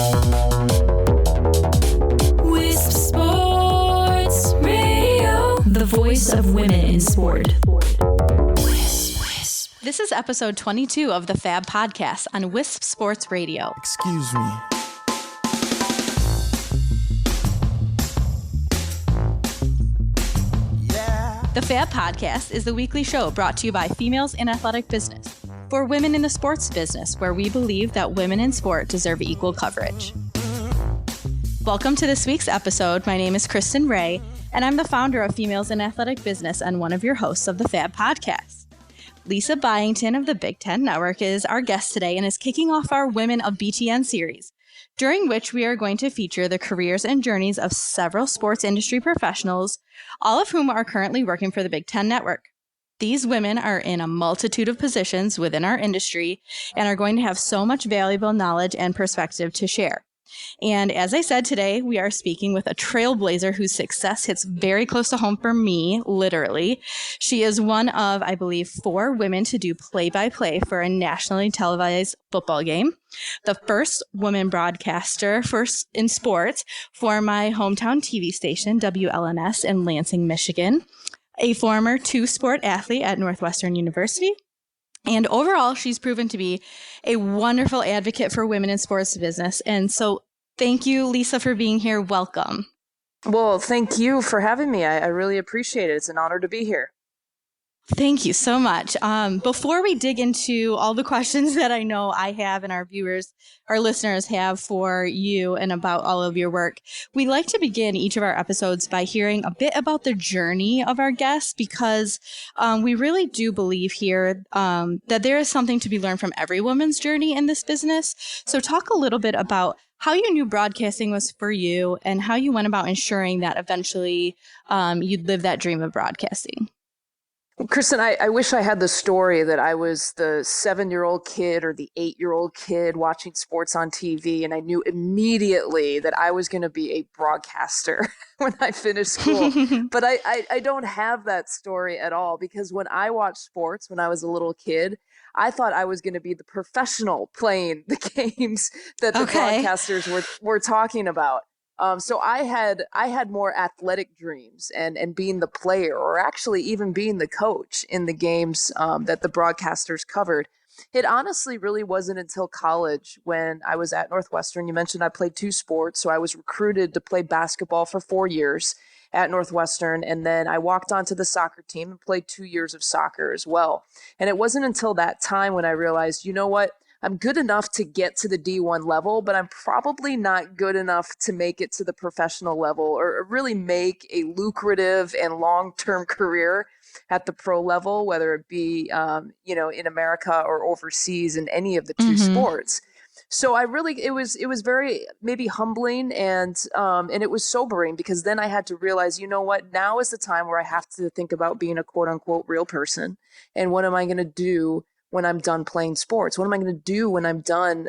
Wisp Sports Radio, the voice of women in sport. This is episode 22 of the FAB Podcast on Wisp Sports Radio. Excuse me. The FAB Podcast is the weekly show brought to you by Females in Athletic Business, for women in the sports business, where we believe that women in sport deserve equal coverage. Welcome to this week's episode. My name is Kristen Ray, and I'm the founder of Females in Athletic Business and one of your hosts of the FAB Podcast. Lisa Byington of the Big Ten Network is our guest today and is kicking off our Women of BTN series, during which we are going to feature the careers and journeys of several sports industry professionals, all of whom are currently working for the Big Ten Network. These women are in a multitude of positions within our industry and are going to have so much valuable knowledge and perspective to share. And as I said today, we are speaking with a trailblazer whose success hits very close to home for me, literally. She is one of, I believe, 4 women to do play-by-play for a nationally televised football game, the first woman broadcaster in sports for my hometown TV station, WLNS in Lansing, Michigan, a former 2-sport athlete at Northwestern University. And overall, she's proven to be a wonderful advocate for women in sports business. And so thank you, Lisa, for being here. Welcome. Well, thank you for having me. I really appreciate it. It's an honor to be here. Thank you so much. Before we dig into all the questions that I know I have and our viewers, our listeners have for you and about all of your work, we like to begin each of our episodes by hearing a bit about the journey of our guests, because we really do believe here that there is something to be learned from every woman's journey in this business. So talk a little bit about how you knew broadcasting was for you and how you went about ensuring that eventually you'd live that dream of broadcasting. Kristen, I wish I had the story that I was the 7-year-old kid or the 8-year-old kid watching sports on TV, and I knew immediately that I was going to be a broadcaster when I finished school. But I don't have that story at all, because when I watched sports when I was a little kid, I thought I was going to be the professional playing the games that the broadcasters were talking about. So I had more athletic dreams and being the player, or actually even being the coach in the games that the broadcasters covered. It honestly really wasn't until college, when I was at Northwestern. You mentioned I played 2 sports, so I was recruited to play basketball for 4 years at Northwestern, and then I walked onto the soccer team and played 2 years of soccer as well. And it wasn't until that time when I realized, you know what? I'm good enough to get to the D1 level, but I'm probably not good enough to make it to the professional level or really make a lucrative and long-term career at the pro level, whether it be, in America or overseas in any of the 2 sports. So it was very maybe humbling and it was sobering, because then I had to realize, you know what, now is the time where I have to think about being a quote unquote real person. And what am I going to do when I'm done playing sports? What am I going to do when I'm done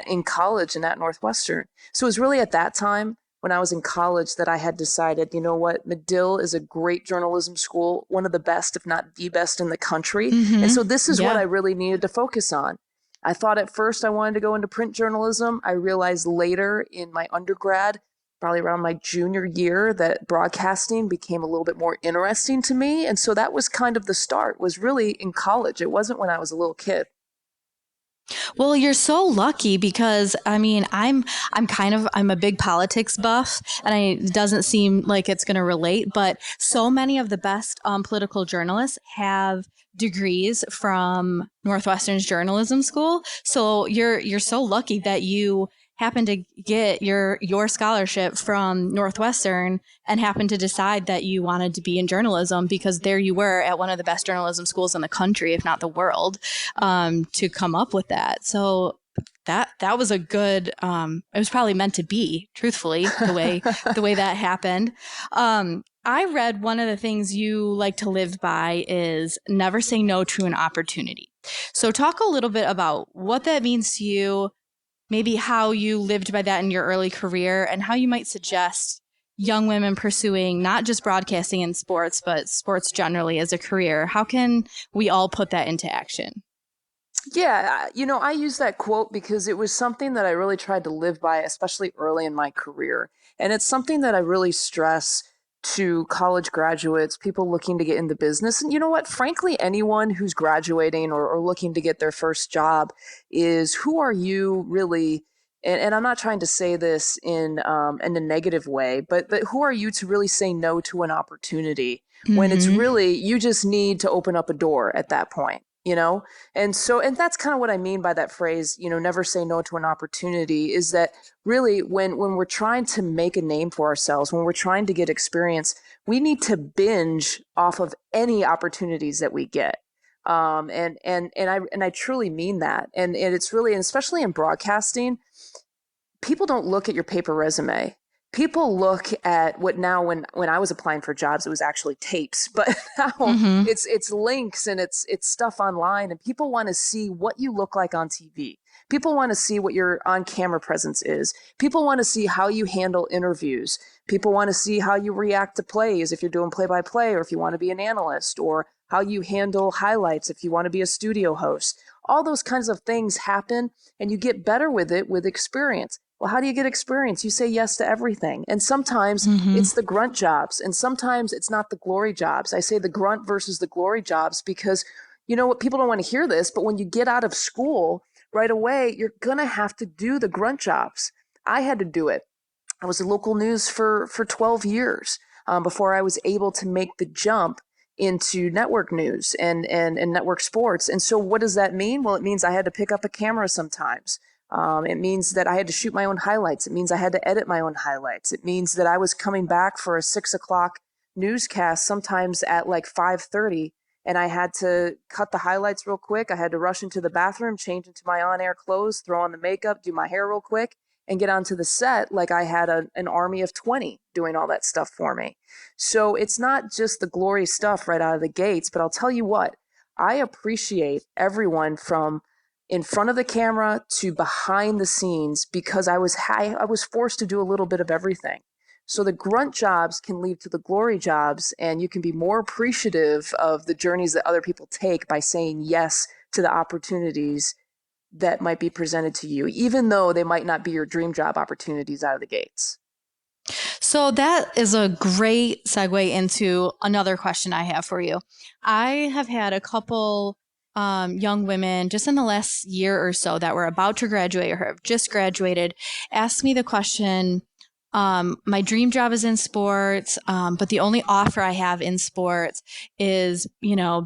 in college and at Northwestern? So it was really at that time, when I was in college, that I had decided, you know what, Medill is a great journalism school, one of the best, if not the best in the country. And so this is what I really needed to focus on. I thought at first I wanted to go into print journalism. I realized later in my undergrad, probably around my junior year, that broadcasting became a little bit more interesting to me. And so that was kind of the start, was really in college. It wasn't when I was a little kid. Well, you're so lucky, because I'm a big politics buff, and it doesn't seem like it's going to relate, but so many of the best political journalists have degrees from Northwestern's journalism school. So you're so lucky that you happen to get your scholarship from Northwestern and happen to decide that you wanted to be in journalism, because there you were at one of the best journalism schools in the country, if not the world, to come up with that. So that was a good, it was probably meant to be, truthfully, the way that happened. I read one of the things you like to live by is never say no to an opportunity. So talk a little bit about what that means to you, maybe how you lived by that in your early career, and how you might suggest young women pursuing not just broadcasting in sports, but sports generally as a career. How can we all put that into action? Yeah, I use that quote because it was something that I really tried to live by, especially early in my career. And it's something that I really stress to college graduates, people looking to get into business. And you know what? Frankly, anyone who's graduating or looking to get their first job is, who are you really? And I'm not trying to say this in a negative way, but who are you to really say no to an opportunity when it's really, you just need to open up a door at that point, you know? And that's kind of what I mean by that phrase, never say no to an opportunity, is that really when we're trying to make a name for ourselves, when we're trying to get experience, we need to binge off of any opportunities that we get. And I truly mean that. And it's really, and especially in broadcasting, people don't look at your paper resume. People look at what now, when I was applying for jobs, it was actually tapes, but now it's links and it's stuff online, and people want to see what you look like on TV. People want to see what your on camera presence is. People want to see how you handle interviews. People want to see how you react to plays if you're doing play by play, or if you want to be an analyst, or how you handle highlights if you want to be a studio host. All those kinds of things happen, and you get better with it with experience. Well, how do you get experience? You say yes to everything. And sometimes it's the grunt jobs, and sometimes it's not the glory jobs. I say the grunt versus the glory jobs because, you know what, people don't want to hear this, but when you get out of school right away, you're going to have to do the grunt jobs. I had to do it. I was in local news for 12 years before I was able to make the jump into network news and network sports. And so what does that mean? Well, it means I had to pick up a camera sometimes. It means that I had to shoot my own highlights. It means I had to edit my own highlights. It means that I was coming back for a 6:00 newscast, sometimes at like 5:30, and I had to cut the highlights real quick. I had to rush into the bathroom, change into my on-air clothes, throw on the makeup, do my hair real quick, and get onto the set like I had an army of 20 doing all that stuff for me. So it's not just the glory stuff right out of the gates, but I'll tell you what, I appreciate everyone from in front of the camera to behind the scenes, because I was forced to do a little bit of everything. So the grunt jobs can lead to the glory jobs, and you can be more appreciative of the journeys that other people take by saying yes to the opportunities that might be presented to you, even though they might not be your dream job opportunities out of the gates. So that is a great segue into another question I have for you. I have had a couple young women just in the last year or so that were about to graduate or have just graduated ask me the question, my dream job is in sports, but the only offer I have in sports is,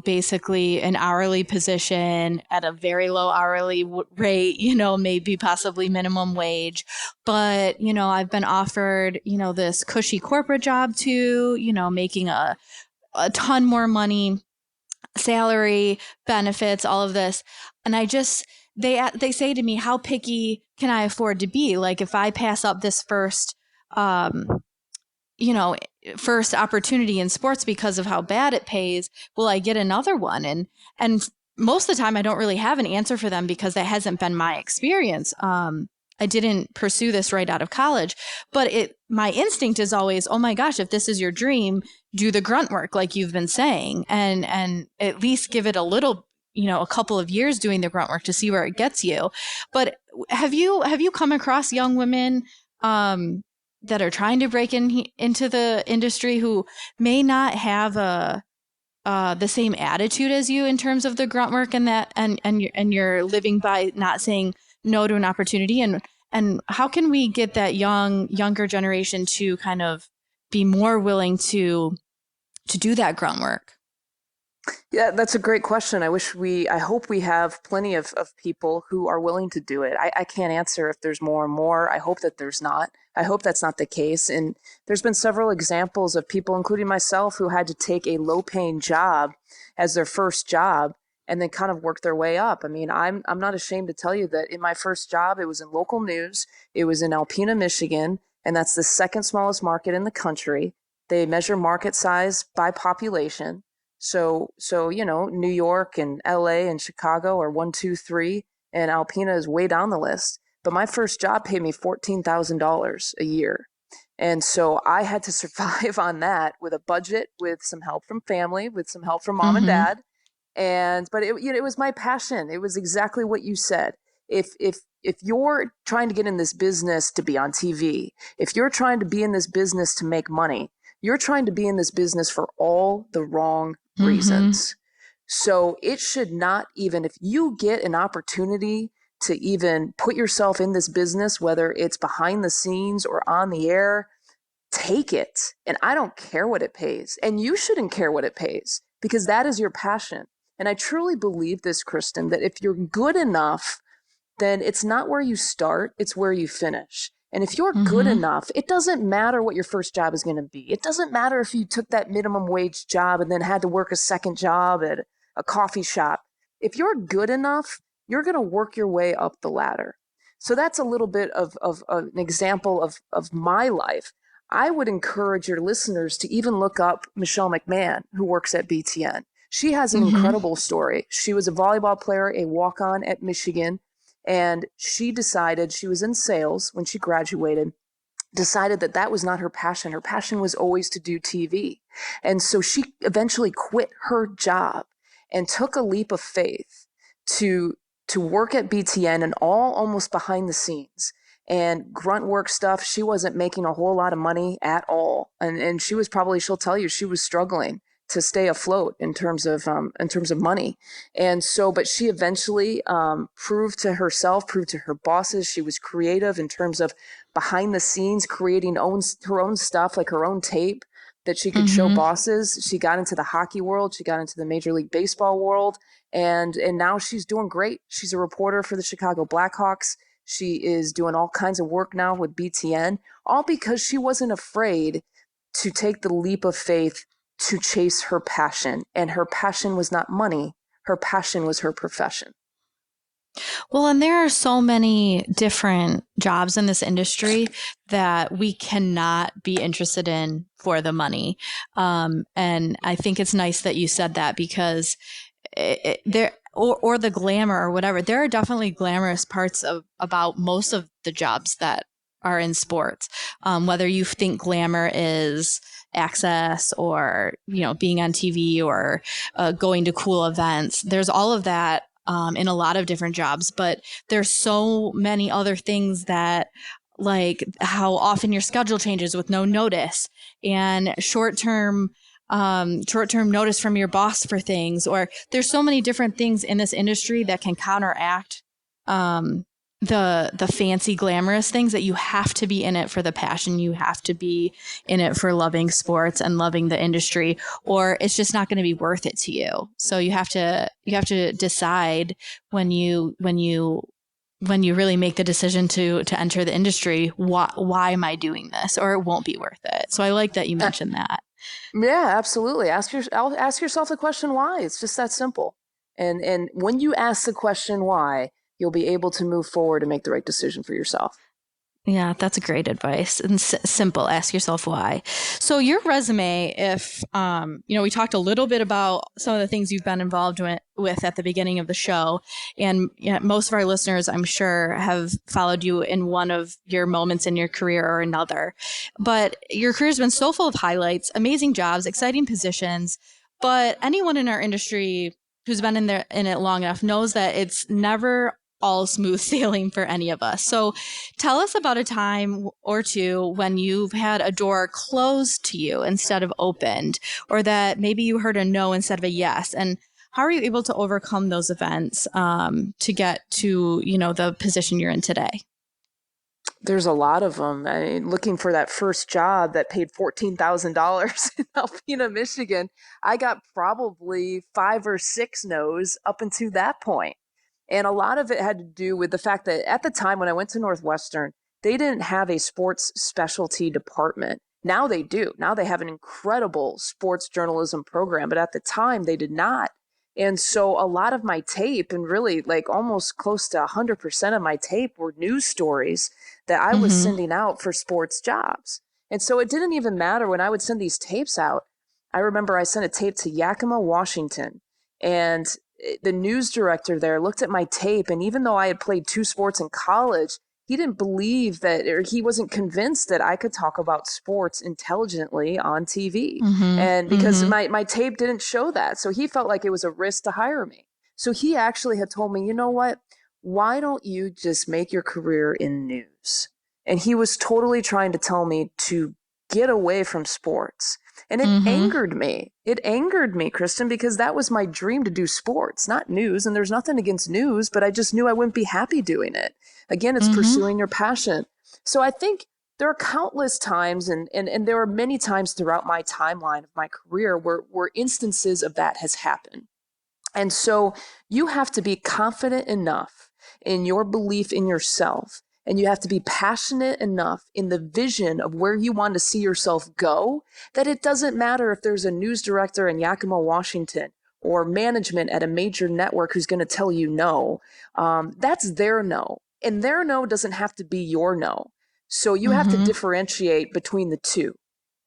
basically an hourly position at a very low hourly rate, maybe possibly minimum wage. But, I've been offered, this cushy corporate job too, making a ton more money, salary, benefits, all of this. And they say to me, how picky can I afford to be? Like, if I pass up this first opportunity in sports because of how bad it pays, will I get another one? And most of the time I don't really have an answer for them because that hasn't been my experience. I didn't pursue this right out of college, but my instinct is always, oh my gosh, if this is your dream, do the grunt work like you've been saying, and at least give it a little, a couple of years doing the grunt work to see where it gets you. But have you come across young women that are trying to break into the industry who may not have the same attitude as you in terms of the grunt work and that, and you're living by not saying no to an opportunity? And how can we get that younger generation to kind of be more willing to do that grunt work? Yeah, that's a great question. I hope we have plenty of people who are willing to do it. I can't answer if there's more and more. I hope that there's not. I hope that's not the case. And there's been several examples of people, including myself, who had to take a low-paying job as their first job and then kind of work their way up. I mean, I'm not ashamed to tell you that in my first job, it was in local news. It was in Alpena, Michigan, and that's the second smallest market in the country. They measure market size by population. So New York and LA and Chicago are 1, 2, 3, and Alpena is way down the list. But my first job paid me $14,000 a year. And so I had to survive on that with a budget, with some help from family, with some help from mom and dad. But it was my passion. It was exactly what you said. If you're trying to get in this business to be on TV, if you're trying to be in this business to make money, you're trying to be in this business for all the wrong reasons. So it should not even, if you get an opportunity to even put yourself in this business, whether it's behind the scenes or on the air, take it. And I don't care what it pays. And you shouldn't care what it pays, because that is your passion. And I truly believe this, Kristen, that if you're good enough, then it's not where you start, it's where you finish. And if you're good enough, it doesn't matter what your first job is going to be. It doesn't matter if you took that minimum wage job and then had to work a second job at a coffee shop. If you're good enough, you're going to work your way up the ladder. So that's a little bit of an example of my life. I would encourage your listeners to even look up Michelle McMahon, who works at BTN. She has an incredible story. She was a volleyball player, a walk-on at Michigan. And she decided, she was in sales when she graduated, decided that that was not her passion. Her passion was always to do TV. And so she eventually quit her job and took a leap of faith to work at BTN and all almost behind the scenes and grunt work stuff. She wasn't making a whole lot of money at all. And she was probably, she'll tell you, she was struggling to stay afloat in terms of money. And so, but she eventually proved to herself, proved to her bosses, she was creative in terms of behind the scenes, creating her own stuff, like her own tape that she could show bosses. She got into the hockey world. She got into the Major League Baseball world. And now she's doing great. She's a reporter for the Chicago Blackhawks. She is doing all kinds of work now with BTN, all because she wasn't afraid to take the leap of faith to chase her passion. And her passion was not money. Her passion was her profession. Well, and there are so many different jobs in this industry that we cannot be interested in for the money. And I think it's nice that you said that, because or the glamour or whatever, there are definitely glamorous parts about most of the jobs that are in sports. Whether you think glamour is access or, being on TV or going to cool events, there's all of that in a lot of different jobs. But there's so many other things that, like how often your schedule changes with no notice, and short-term notice from your boss for things, or there's so many different things in this industry that can counteract the fancy glamorous things, that you have to be in it for the passion. You have to be in it for loving sports and loving the industry, or it's just not going to be worth it to you. So you have to decide when you really make the decision to enter the industry, why am I doing this, or it won't be worth it. So I like that you mentioned that. Yeah, absolutely. Ask yourself the question why. It's just that simple. And when you ask the question why, you'll be able to move forward and make the right decision for yourself. Yeah, that's great advice. And simple, ask yourself why. So your resume, if, we talked a little bit about some of the things you've been involved with at the beginning of the show. And most of our listeners, I'm sure, have followed you in one of your moments in your career or another. But your career's been so full of highlights, amazing jobs, exciting positions. But anyone in our industry who's been in it long enough knows that it's never all smooth sailing for any of us. So tell us about a time or two when you've had a door closed to you instead of opened, or that maybe you heard a no instead of a yes. And how are you able to overcome those events to get to, the position you're in today? There's a lot of them. I mean, looking for that first job that paid $14,000 in Alpena, Michigan, I got probably 5 or 6 no's up until that point. And a lot of it had to do with the fact that at the time when I went to Northwestern, they didn't have a sports specialty department. Now they do. Now they have an incredible sports journalism program, but at the time they did not. And so a lot of my tape, and really like almost close to 100% of my tape, were news stories that I was sending out for sports jobs. And so it didn't even matter when I would send these tapes out. I remember I sent a tape to Yakima, Washington, and the news director there looked at my tape. And even though I had played 2 sports in college, he didn't believe that, or he wasn't convinced that I could talk about sports intelligently on TV. And because my tape didn't show that. So he felt like it was a risk to hire me. So he actually had told me, you know what, why don't you just make your career in news? And he was totally trying to tell me to get away from sports. And it angered me. It angered me, Kristen, because that was my dream, to do sports, not news. And there's nothing against news, but I just knew I wouldn't be happy doing it. Again, it's pursuing your passion. So I think there are countless times, and there are many times throughout my timeline of my career where instances of that has happened. And so you have to be confident enough in your belief in yourself, and you have to be passionate enough in the vision of where you want to see yourself go, that it doesn't matter if there's a news director in Yakima, Washington, or management at a major network who's going to tell you no. That's their no. And their no doesn't have to be your no. So you have to differentiate between the two.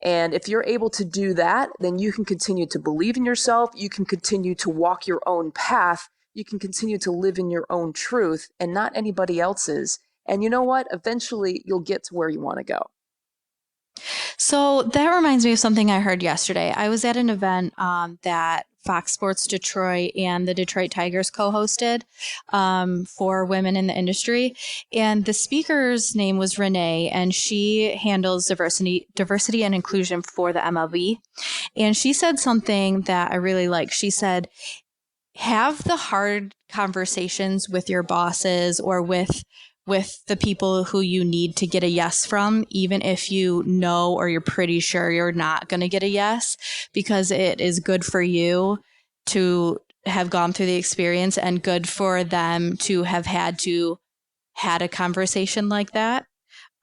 And if you're able to do that, then you can continue to believe in yourself. You can continue to walk your own path. You can continue to live in your own truth and not anybody else's. And you know what? Eventually, you'll get to where you want to go. So that reminds me of something I heard yesterday. I was at an event that Fox Sports Detroit and the Detroit Tigers co-hosted for women in the industry. And the speaker's name was Renee, and she handles diversity and inclusion for the MLB. And she said something that I really like. She said, have the hard conversations with your bosses or with the people who you need to get a yes from, even if you know or you're pretty sure you're not going to get a yes, because it is good for you to have gone through the experience and good for them to have had a conversation like that.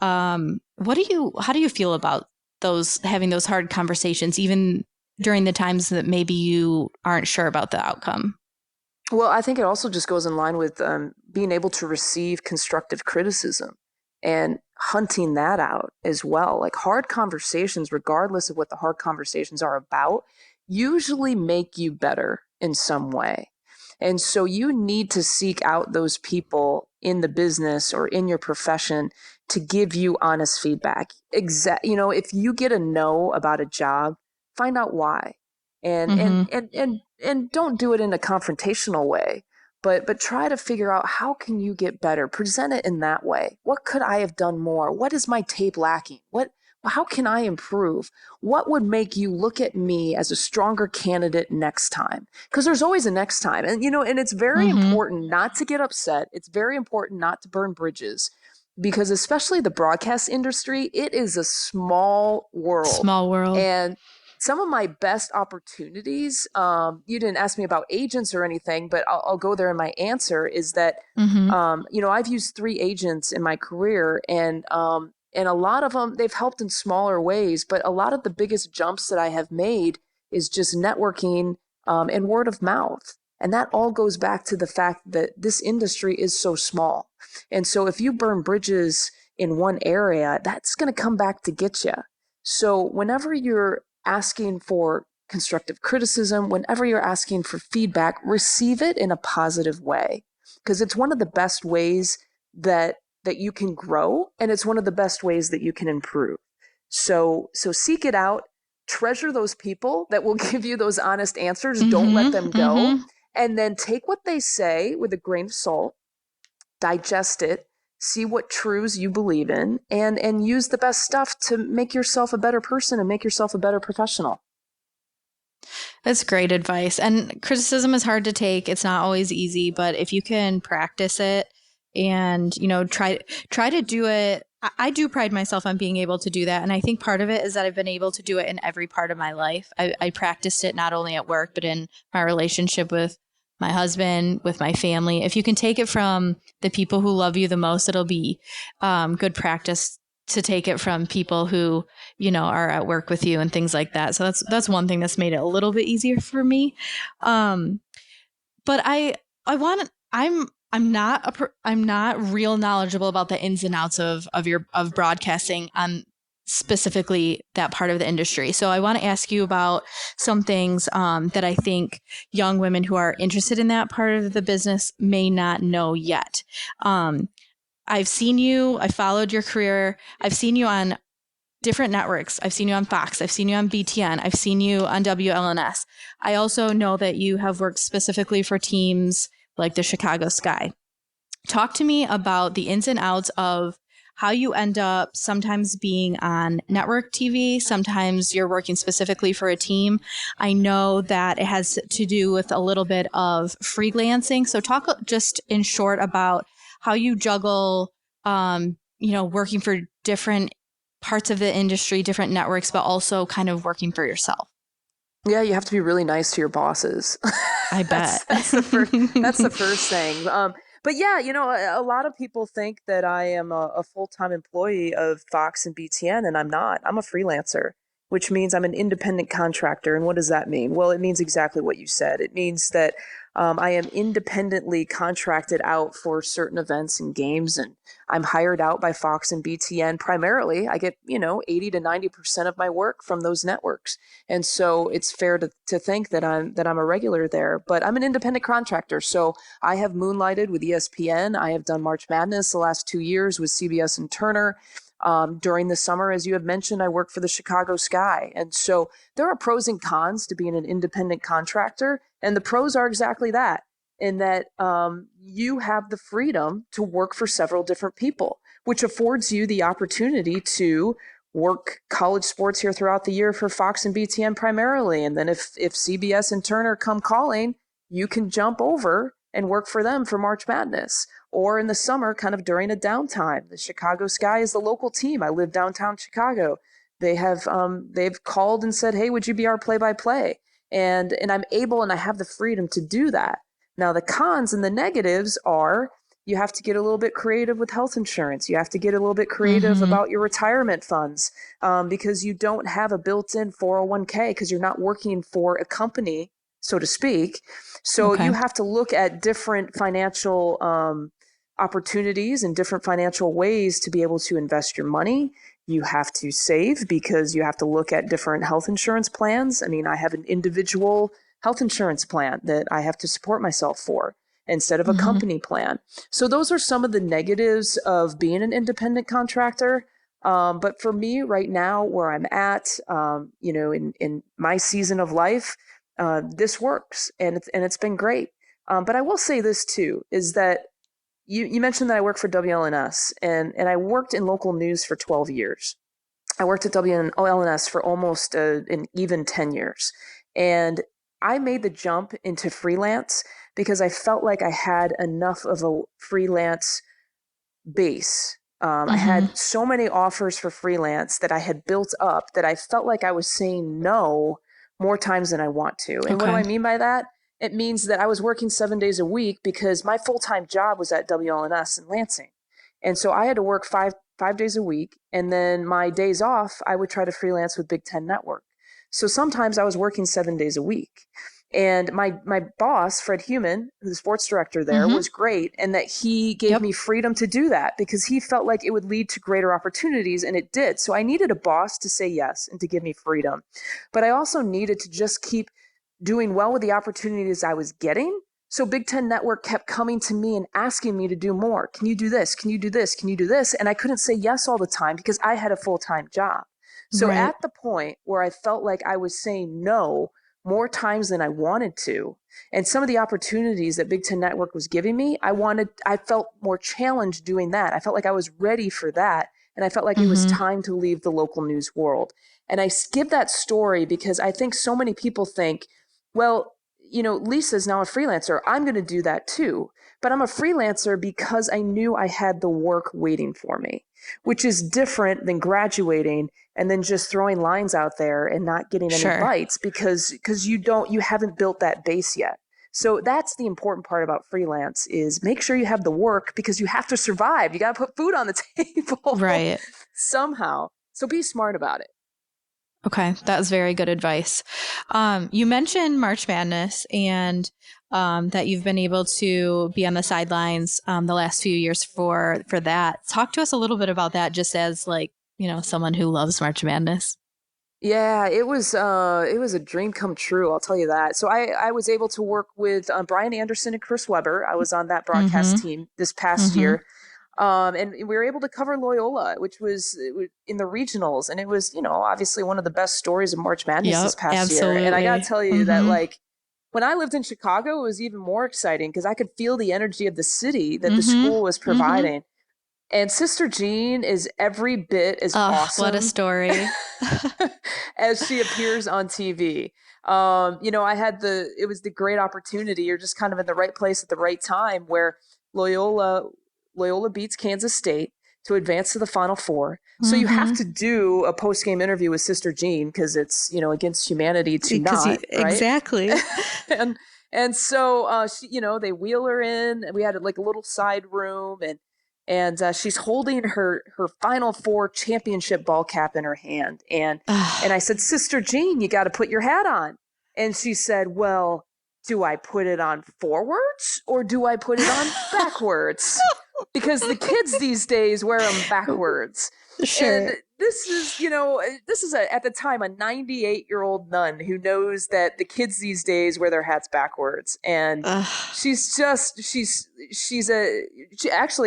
How do you feel about having those hard conversations, even during the times that maybe you aren't sure about the outcome? Well, I think it also just goes in line with being able to receive constructive criticism and hunting that out as well. Like, hard conversations, regardless of what the hard conversations are about, usually make you better in some way. And so you need to seek out those people in the business or in your profession to give you honest feedback. If you get a no about a job, find out why. And don't do it in a confrontational way, but try to figure out, how can you get better? Present it in that way. What could I have done more? What is my tape lacking? How can I improve? What would make you look at me as a stronger candidate next time? Because there's always a next time. And it's very important not to get upset. It's very important not to burn bridges, because especially the broadcast industry, it is a small world. Small world. And some of my best opportunities, you didn't ask me about agents or anything, but I'll go there in my answer, is that, I've used 3 agents in my career, and a lot of them, they've helped in smaller ways, but a lot of the biggest jumps that I have made is just networking and word of mouth. And that all goes back to the fact that this industry is so small. And so if you burn bridges in one area, that's going to come back to get you. So whenever you're asking for constructive criticism, whenever you're asking for feedback, receive it in a positive way, because it's one of the best ways that you can grow, and it's one of the best ways that you can improve. So seek it out, treasure those people that will give you those honest answers. Don't let them go. And then take what they say with a grain of salt, digest it, see what truths you believe in, and use the best stuff to make yourself a better person and make yourself a better professional. That's great advice. And criticism is hard to take. It's not always easy, but if you can practice it and, try to do it. I do pride myself on being able to do that. And I think part of it is that I've been able to do it in every part of my life. I practiced it not only at work, but in my relationship with my husband, with my family. If you can take it from the people who love you the most, it'll be good practice to take it from people who, are at work with you and things like that. So that's one thing that's made it a little bit easier for me. But I'm not real knowledgeable about the ins and outs of broadcasting on specifically that part of the industry. So I want to ask you about some things that I think young women who are interested in that part of the business may not know yet. I've seen you, I followed your career. I've seen you on different networks. I've seen you on Fox. I've seen you on BTN. I've seen you on WLNS. I also know that you have worked specifically for teams like the Chicago Sky. Talk to me about the ins and outs of how you end up sometimes being on network TV. Sometimes you're working specifically for a team. I know that it has to do with a little bit of freelancing. So talk just in short about how you juggle, working for different parts of the industry, different networks, but also kind of working for yourself. Yeah, you have to be really nice to your bosses. I bet. that's the first thing. But yeah, a lot of people think that I am a full-time employee of Fox and BTN, and I'm not. I'm a freelancer, which means I'm an independent contractor. And what does that mean? Well, it means exactly what you said. It means that I am independently contracted out for certain events and games, and I'm hired out by Fox and BTN primarily. I get, 80 to 90% of my work from those networks. And so it's fair to think that I'm a regular there, but I'm an independent contractor. So I have moonlighted with ESPN. I have done March Madness the last 2 years with CBS and Turner. During the summer, as you have mentioned, I work for the Chicago Sky. And so there are pros and cons to being an independent contractor. And the pros are exactly that, in that you have the freedom to work for several different people, which affords you the opportunity to work college sports here throughout the year for Fox and BTN primarily. And then if CBS and Turner come calling, you can jump over and work for them for March Madness. Or in the summer, kind of during a downtime. The Chicago Sky is the local team. I live downtown Chicago. They've called and said, hey, would you be our play-by-play? And I'm able and I have the freedom to do that. Now, the cons and the negatives are you have to get a little bit creative with health insurance. You have to get a little bit creative about your retirement funds because you don't have a built-in 401k because you're not working for a company, so to speak. So you have to look at different financial opportunities and different financial ways to be able to invest your money. You have to save because you have to look at different health insurance plans. I mean, I have an individual health insurance plan that I have to support myself for instead of a company plan. So those are some of the negatives of being an independent contractor. But for me right now, where I'm at, in my season of life, this works and it's been great. But I will say this too, is that you mentioned that I work for WLNS and I worked in local news for 12 years. I worked at WLNS for almost an even 10 years. And I made the jump into freelance because I felt like I had enough of a freelance base. I had so many offers for freelance that I had built up that I felt like I was saying no more times than I want to. And what do I mean by that? It means that I was working 7 days a week because my full-time job was at WLNS in Lansing. And so I had to work five days a week. And then my days off, I would try to freelance with Big Ten Network. So sometimes I was working 7 days a week. And my boss, Fred Heumann, who's the sports director there, was great. And that he gave me freedom to do that because he felt like it would lead to greater opportunities. And it did. So I needed a boss to say yes and to give me freedom. But I also needed to just keep doing well with the opportunities I was getting. So Big Ten Network kept coming to me and asking me to do more. Can you do this? Can you do this? Can you do this? And I couldn't say yes all the time because I had a full-time job. So at the point where I felt like I was saying no more times than I wanted to, and some of the opportunities that Big Ten Network was giving me, I felt more challenged doing that. I felt like I was ready for that. And I felt like it was time to leave the local news world. And I give that story because I think so many people think, well, Lisa's now a freelancer. I'm going to do that too. But I'm a freelancer because I knew I had the work waiting for me, which is different than graduating and then just throwing lines out there and not getting any bites because you haven't built that base yet. So that's the important part about freelance is make sure you have the work because you have to survive. You got to put food on the table somehow. So be smart about it. Okay, that was very good advice. You mentioned March Madness and that you've been able to be on the sidelines the last few years for that. Talk to us a little bit about that, just as someone who loves March Madness. Yeah, it was a dream come true. I'll tell you that. So I was able to work with Brian Anderson and Chris Webber. I was on that broadcast team this past year. And we were able to cover Loyola, which was in the regionals. And it was, obviously one of the best stories of March Madness this past year. And I got to tell you that, like, when I lived in Chicago, it was even more exciting because I could feel the energy of the city that the school was providing. And Sister Jean is every bit as awesome. What a story. as she appears on TV. It was the great opportunity. You're just kind of in the right place at the right time where Loyola beats Kansas State to advance to the Final Four. So you have to do a post-game interview with Sister Jean because it's, against humanity to not, right? Exactly. and so she, they wheel her in. We had like a little side room, and she's holding her Final Four championship ball cap in her hand. And I said, Sister Jean, you got to put your hat on. And she said, well, do I put it on forwards or do I put it on backwards? Because the kids these days wear them backwards. Sure. And this is at the time a 98-year-old nun who knows that the kids these days wear their hats backwards. And actually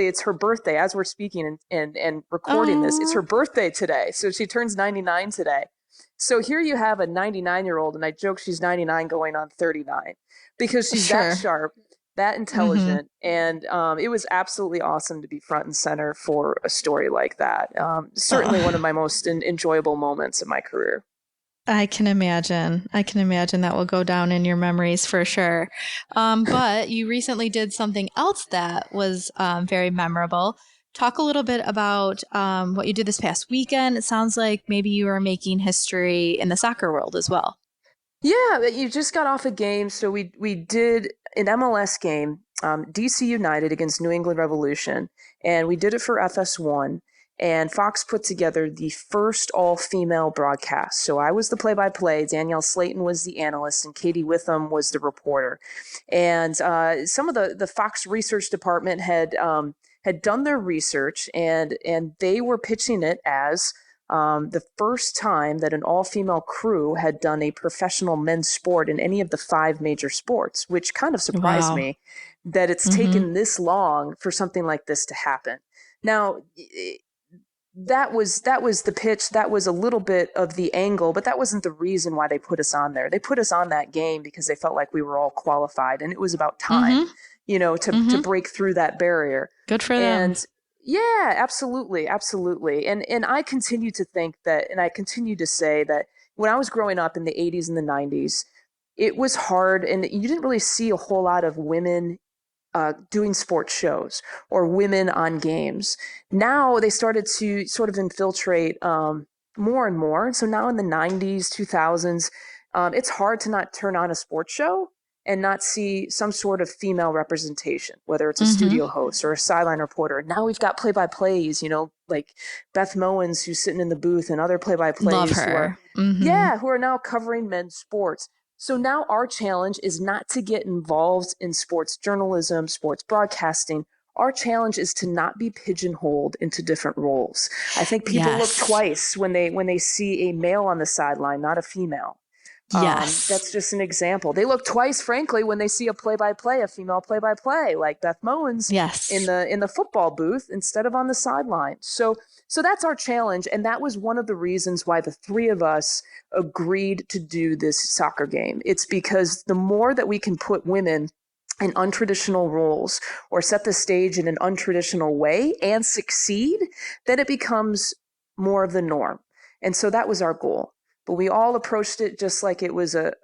it's her birthday as we're speaking and recording this. It's her birthday today. So she turns 99 today. So here you have a 99-year-old, and I joke she's 99 going on 39 because she's that sharp, that intelligent, and it was absolutely awesome to be front and center for a story like that. Certainly one of my most enjoyable moments in my career. I can imagine that will go down in your memories for sure. But you recently did something else that was very memorable. Talk a little bit about what you did this past weekend. It sounds like maybe you are making history in the soccer world as well. Yeah, you just got off a game. So we did an MLS game, DC United against New England Revolution, and we did it for FS1. And Fox put together the first all-female broadcast. So I was the play-by-play, Danielle Slayton was the analyst, and Katie Witham was the reporter. And some of the Fox research department had done their research, and they were pitching it as the first time that an all-female crew had done a professional men's sport in any of the 5 major sports, which kind of surprised me that it's taken this long for something like this to happen. Now, that was the pitch. That was a little bit of the angle, but that wasn't the reason why they put us on there. They put us on that game because they felt like we were all qualified, and it was about time, to break through that barrier. Good for them. And yeah, absolutely. Absolutely. And I continue to think that, and I continue to say that when I was growing up in the 80s and the 90s, it was hard, and you didn't really see a whole lot of women doing sports shows or women on games. Now they started to sort of infiltrate more and more. So now in the 90s, 2000s, it's hard to not turn on a sports show and not see some sort of female representation, whether it's a studio host or a sideline reporter. Now we've got play-by-plays, like Beth Mowens, who's sitting in the booth, and other play-by-plays. Love her. who are now covering men's sports. So now our challenge is not to get involved in sports journalism, sports broadcasting. Our challenge is to not be pigeonholed into different roles. I think people look twice when they see a male on the sideline, not a female. That's just an example. They look twice, frankly, when they see a play-by-play, a female play-by-play, like Beth Mowens in the football booth instead of on the sideline. So that's our challenge, and that was one of the reasons why the 3 of us agreed to do this soccer game. It's because the more that we can put women in untraditional roles or set the stage in an untraditional way and succeed, then it becomes more of the norm. And so that was our goal. But we all approached it just like it was a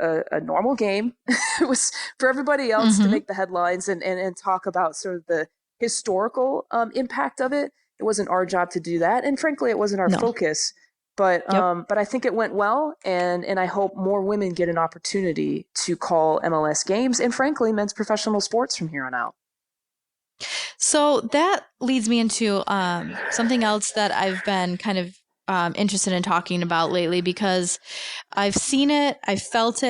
normal game. It was for everybody else to make the headlines and talk about sort of the historical impact of it. It wasn't our job to do that. And frankly, it wasn't our focus. But I think it went well. And I hope more women get an opportunity to call MLS games and frankly, men's professional sports from here on out. So that leads me into something else that I've been kind of interested in talking about lately, because I've seen it, I felt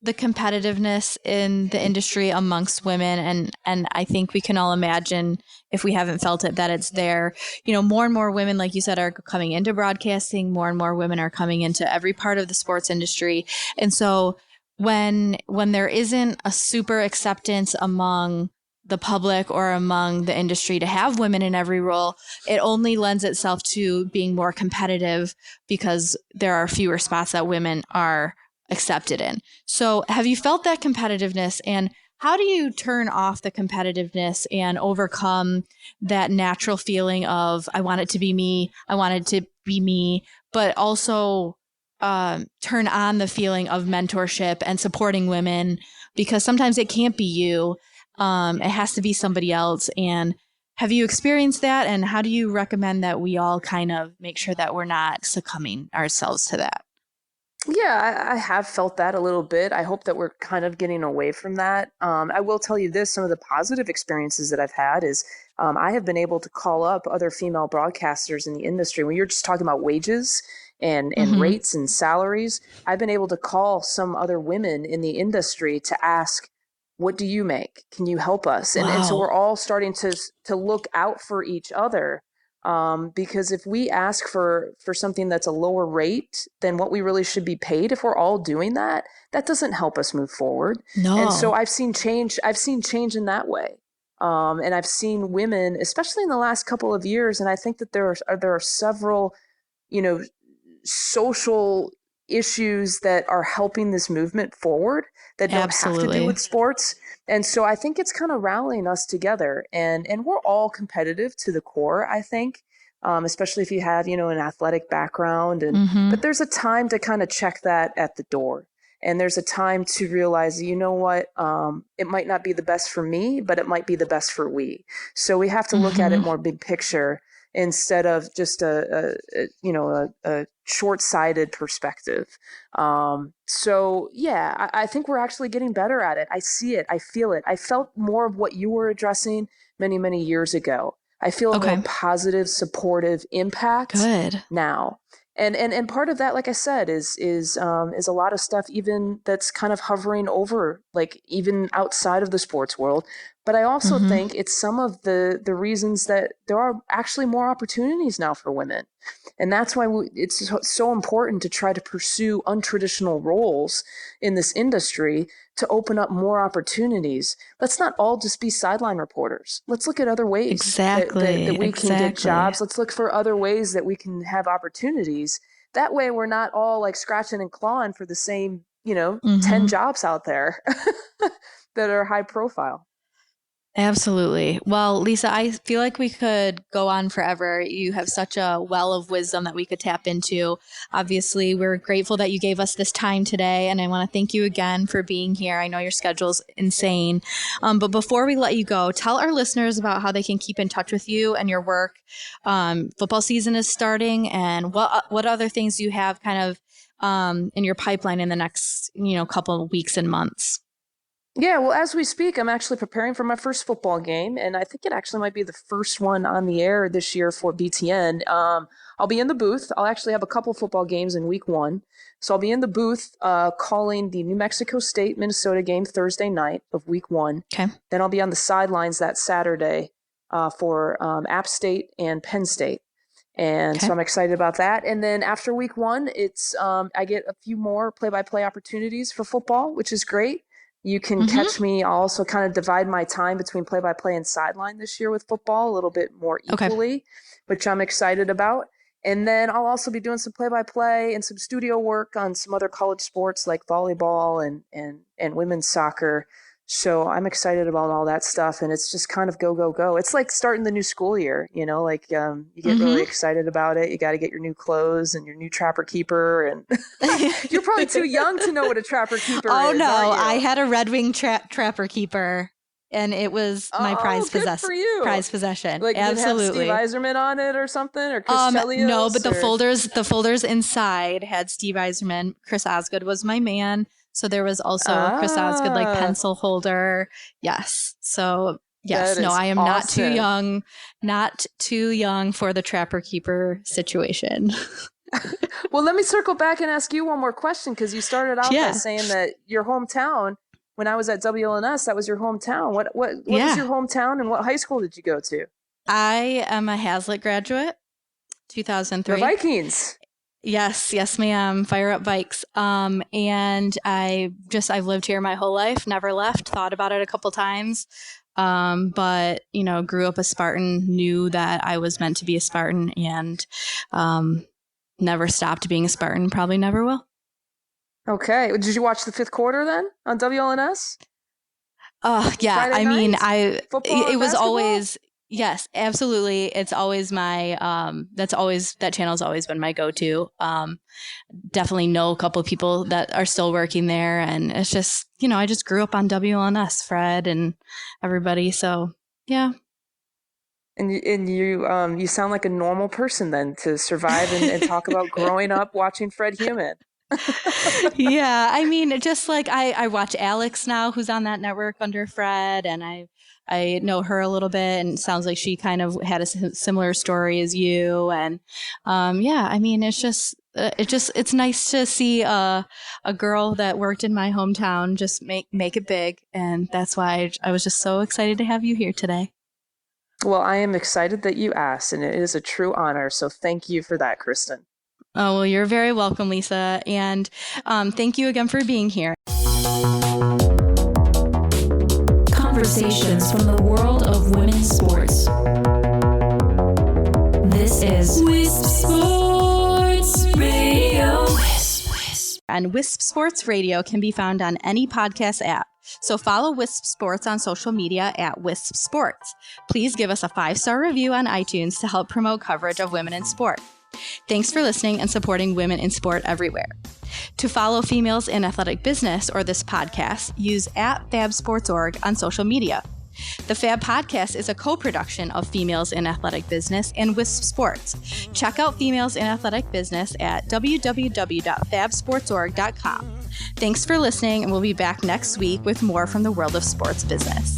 the competitiveness in the industry amongst women, and I think we can all imagine, if we haven't felt it, that it's there. More and more women, like you said, are coming into broadcasting. More and more women are coming into every part of the sports industry, and so when there isn't a super acceptance among the public or among the industry to have women in every role, it only lends itself to being more competitive because there are fewer spots that women are accepted in. So have you felt that competitiveness, and how do you turn off the competitiveness and overcome that natural feeling of, I want it to be me, but also turn on the feeling of mentorship and supporting women, because sometimes it can't be you. It has to be somebody else. And have you experienced that? And how do you recommend that we all kind of make sure that we're not succumbing ourselves to that? Yeah, I have felt that a little bit. I hope that we're kind of getting away from that. I will tell you this, some of the positive experiences that I've had is I have been able to call up other female broadcasters in the industry. When you're just talking about wages and rates and salaries, I've been able to call some other women in the industry to ask, what do you make? Can you help us? And so we're all starting to look out for each other. Because if we ask for something that's a lower rate than what we really should be paid, if we're all doing that, that doesn't help us move forward. No. And so I've seen change in that way. And I've seen women, especially in the last couple of years, and I think that there are several, social issues that are helping this movement forward that don't have to do with sports. And so I think it's kind of rallying us together, and we're all competitive to the core, I think, especially if you have, an athletic background. But there's a time to kind of check that at the door. And there's a time to realize, it might not be the best for me, but it might be the best for we. So we have to look at it more big picture instead of just a short-sighted perspective. So yeah, I think we're actually getting better at it. I see it. I feel it. I felt more of what you were addressing many, many years ago. I feel a more positive, supportive impact now. And part of that, like I said, is a lot of stuff even that's kind of hovering over, like even outside of the sports world. But I also think it's some of the reasons that there are actually more opportunities now for women. And that's why it's so important to try to pursue untraditional roles in this industry to open up more opportunities. Let's not all just be sideline reporters. Let's look at other ways that we can get jobs. Let's look for other ways that we can have opportunities. That way we're not all like scratching and clawing for the same, 10 jobs out there that are high profile. Absolutely. Well, Lisa, I feel like we could go on forever. You have such a well of wisdom that we could tap into. Obviously, we're grateful that you gave us this time today, and I want to thank you again for being here. I know your schedule's insane. But before we let you go, tell our listeners about how they can keep in touch with you and your work. Football season is starting, and what other things do you have kind of in your pipeline in the next, couple of weeks and months? Yeah, well, as we speak, I'm actually preparing for my first football game, and I think it actually might be the first one on the air this year for BTN. I'll be in the booth. I'll actually have a couple football games in week 1. So I'll be in the booth calling the New Mexico State-Minnesota game Thursday night of week 1. Okay. Then I'll be on the sidelines that Saturday for App State and Penn State. And so I'm excited about that. And then after week 1, it's I get a few more play-by-play opportunities for football, which is great. You can catch me. I'll also kind of divide my time between play-by-play and sideline this year with football a little bit more equally, which I'm excited about. And then I'll also be doing some play-by-play and some studio work on some other college sports like volleyball and women's soccer. So I'm excited about all that stuff, and it's just kind of go, go, go. It's like starting the new school year, you get really excited about it. You got to get your new clothes and your new Trapper Keeper, and you're probably too young to know what a Trapper Keeper is. Oh, no, I had a Red Wing Trapper Keeper, and it was my prized possession. Like, absolutely. Did it have Steve Yzerman on it or something, or Chris Chelios? No, but the folders inside had Steve Yzerman. Chris Osgood was my man. So there was also Chris Osgood, like pencil holder. Yes. So yes, no, I am awesome. not too young for the Trapper Keeper situation. Well, let me circle back and ask you one more question, because you started out by saying that your hometown, when I was at WLNS, that was your hometown. What was your hometown, and what high school did you go to? I am a Hazlitt graduate, 2003. The Vikings. Yes, ma'am. Fire up Vikes. And I've lived here my whole life, never left, thought about it a couple times. but, grew up a Spartan, knew that I was meant to be a Spartan, and never stopped being a Spartan, probably never will. Okay. Did you watch the fifth quarter then on WLNS? Yeah. Friday I mean, Football it was basketball? always, yes, absolutely. It's always my, that channel's always been my go-to. Definitely know a couple of people that are still working there. And it's just, I just grew up on WLNS, Fred and everybody. So yeah. And you sound like a normal person then to survive and talk about growing up watching Fred Human. Yeah, I mean, just like I watch Alex now, who's on that network under Fred, and I know her a little bit, and it sounds like she kind of had a similar story as you. And yeah, I mean, it's nice to see a girl that worked in my hometown just make it big, and that's why I was just so excited to have you here today. Well, I am excited that you asked, and it is a true honor. So thank you for that, Kristen. Oh, well, you're very welcome, Lisa. And thank you again for being here. Conversations from the world of women's sports. This is Wisp Sports Radio. And Wisp Sports Radio can be found on any podcast app. So follow Wisp Sports on social media at Wisp Sports. Please give us a 5-star review on iTunes to help promote coverage of women in sport. Thanks for listening and supporting women in sport everywhere. To follow Females in Athletic Business or this podcast, use @FABSports.org on social media. The FAB Podcast is a co-production of Females in Athletic Business and Wisp Sports. Check out Females in Athletic Business at www.fabsportsorg.com. Thanks for listening, and we'll be back next week with more from the world of sports business.